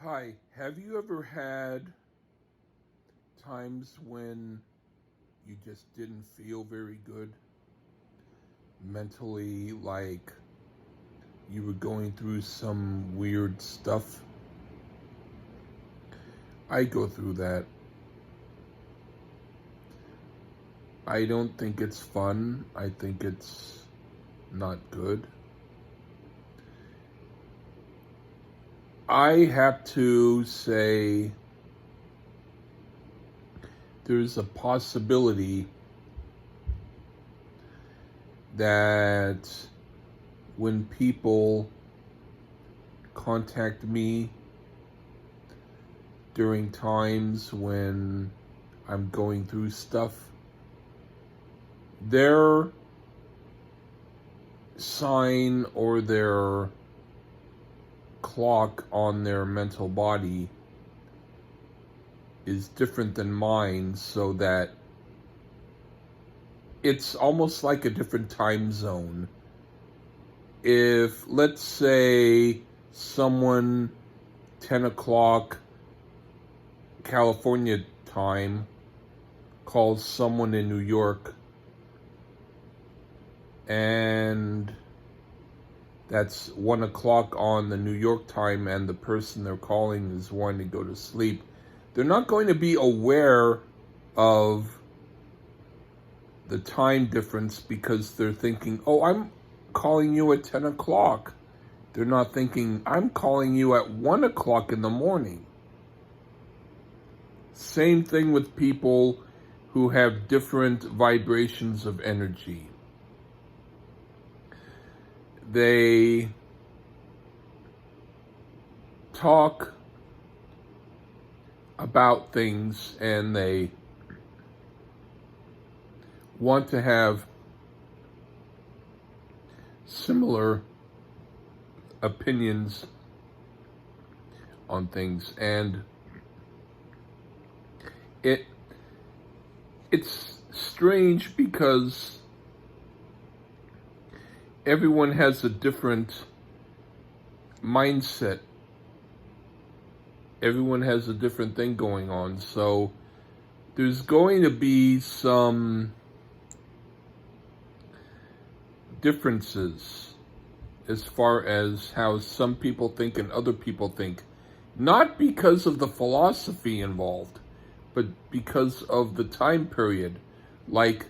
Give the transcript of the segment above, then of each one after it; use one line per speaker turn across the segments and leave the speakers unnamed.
Hi, have you ever had times when you just didn't feel very good mentally, like you were going through some weird stuff? I go through that. I don't think it's fun. I think it's not good. I have to say there's a possibility that when people contact me during times when I'm going through stuff, their sign or their clock on their mental body is different than mine, so that it's almost like a different time zone. If, let's say, someone 10 o'clock California time calls someone in New York, and that's 1 o'clock on the New York time, and the person they're calling is wanting to go to sleep, they're not going to be aware of the time difference because they're thinking, oh, I'm calling you at 10 o'clock. They're not thinking, I'm calling you at 1 o'clock in the morning. Same thing with people who have different vibrations of energy. They talk about things and they want to have similar opinions on things, and it's strange because everyone has a different mindset. Everyone has a different thing going on. So there's going to be some differences as far as how some people think and other people think. Not because of the philosophy involved, but because of the time period. Like,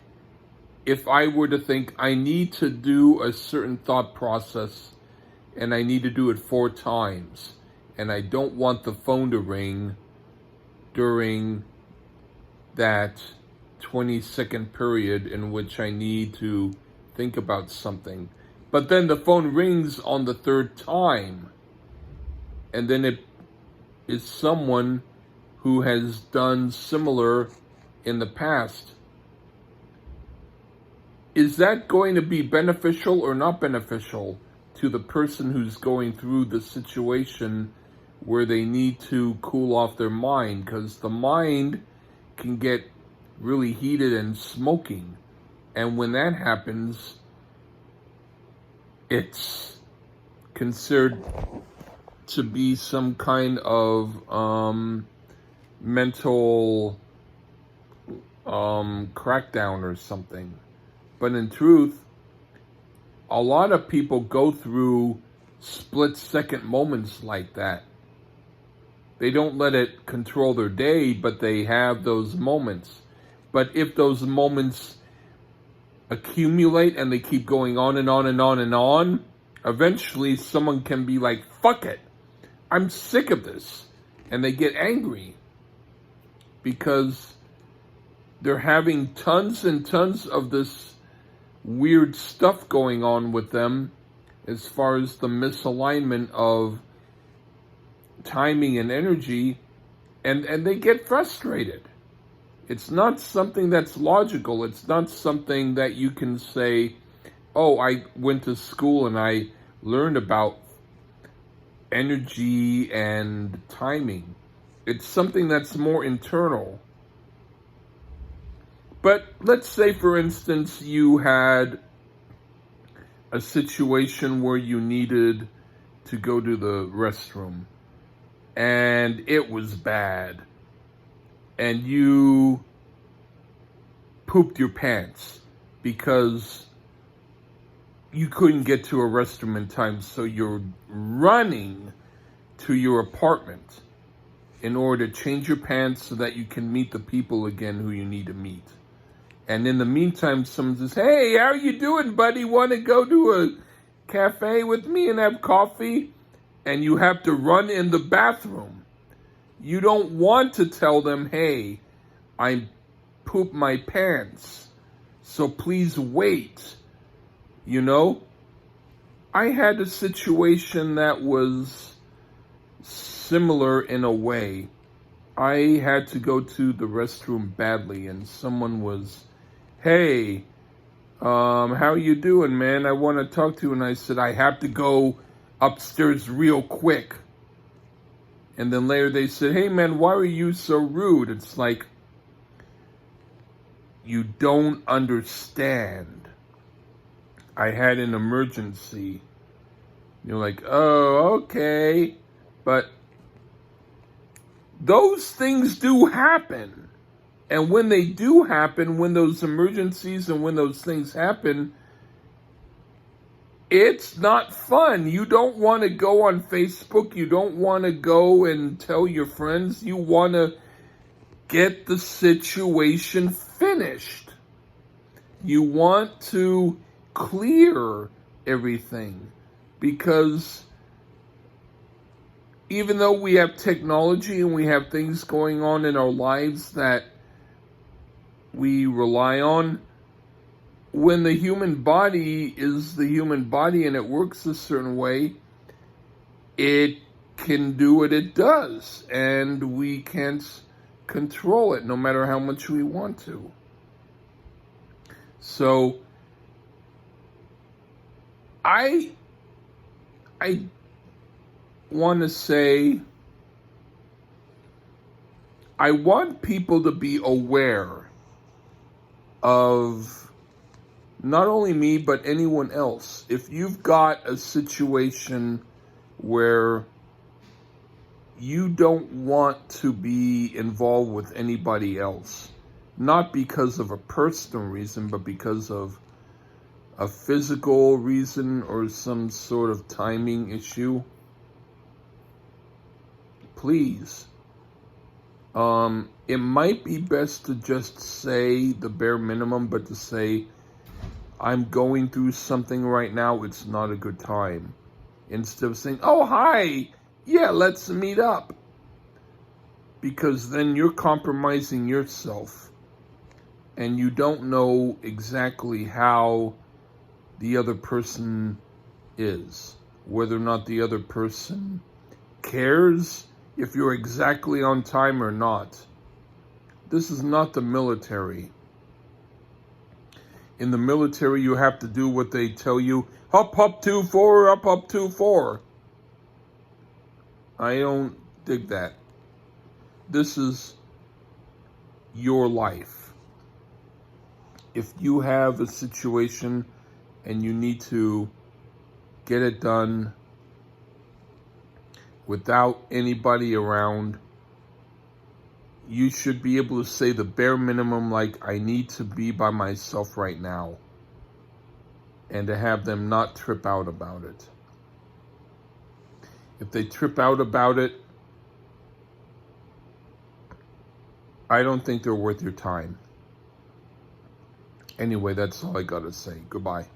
if I were to think I need to do a certain thought process and I need to do it 4 times, and I don't want the phone to ring during that 20-second period in which I need to think about something. But then the phone rings on the 3rd time, and then it is someone who has done similar in the past. Is that going to be beneficial or not beneficial to the person who's going through the situation where they need to cool off their mind? Because the mind can get really heated and smoking. And when that happens, it's considered to be some kind of mental crackdown or something. But in truth, a lot of people go through split-second moments like that. They don't let it control their day, but they have those moments. But if those moments accumulate and they keep going on and on and on and on, eventually someone can be like, fuck it, I'm sick of this. And they get angry because they're having tons and tons of this weird stuff going on with them as far as the misalignment of timing and energy, and they get frustrated. It's not something that's logical. It's not something that you can say, oh, I went to school and I learned about energy and timing. It's something that's more internal. But let's say, for instance, you had a situation where you needed to go to the restroom, and it was bad, and you pooped your pants because you couldn't get to a restroom in time, so you're running to your apartment in order to change your pants so that you can meet the people again who you need to meet. And in the meantime, someone says, "Hey, how you doing, buddy? Want to go to a cafe with me and have coffee?" And you have to run in the bathroom. You don't want to tell them, "Hey, I pooped my pants, so please wait." You know? I had a situation that was similar in a way. I had to go to the restroom badly, and someone was, "Hey, how you doing, man? I want to talk to you." And I said, "I have to go upstairs real quick." And then later they said, "Hey, man, why are you so rude?" It's like, you don't understand. I had an emergency. You're like, "Oh, okay." But those things do happen. And when they do happen, when those emergencies and when those things happen, it's not fun. You don't want to go on Facebook. You don't want to go and tell your friends. You want to get the situation finished. You want to clear everything, because even though we have technology and we have things going on in our lives that we rely on, when the human body is the human body and it works a certain way, it can do what it does, and we can't control it no matter how much we want to. So I want to say, I want people to be aware of not only me, but anyone else. If you've got a situation where you don't want to be involved with anybody else, not because of a personal reason, but because of a physical reason or some sort of timing issue, please, it might be best to just say the bare minimum, but to say, "I'm going through something right now, it's not a good time," instead of saying, "Oh, hi, yeah, let's meet up." Because then you're compromising yourself, and you don't know exactly how the other person is, whether or not the other person cares if you're exactly on time or not. This is not the military. In the military, you have to do what they tell you. Up 2-4, up 2-4. I don't dig that. This is your life. If you have a situation and you need to get it done without anybody around, you should be able to say the bare minimum, like, "I need to be by myself right now," and to have them not trip out about it. If they trip out about it, I don't think they're worth your time. Anyway, that's all I gotta say. Goodbye.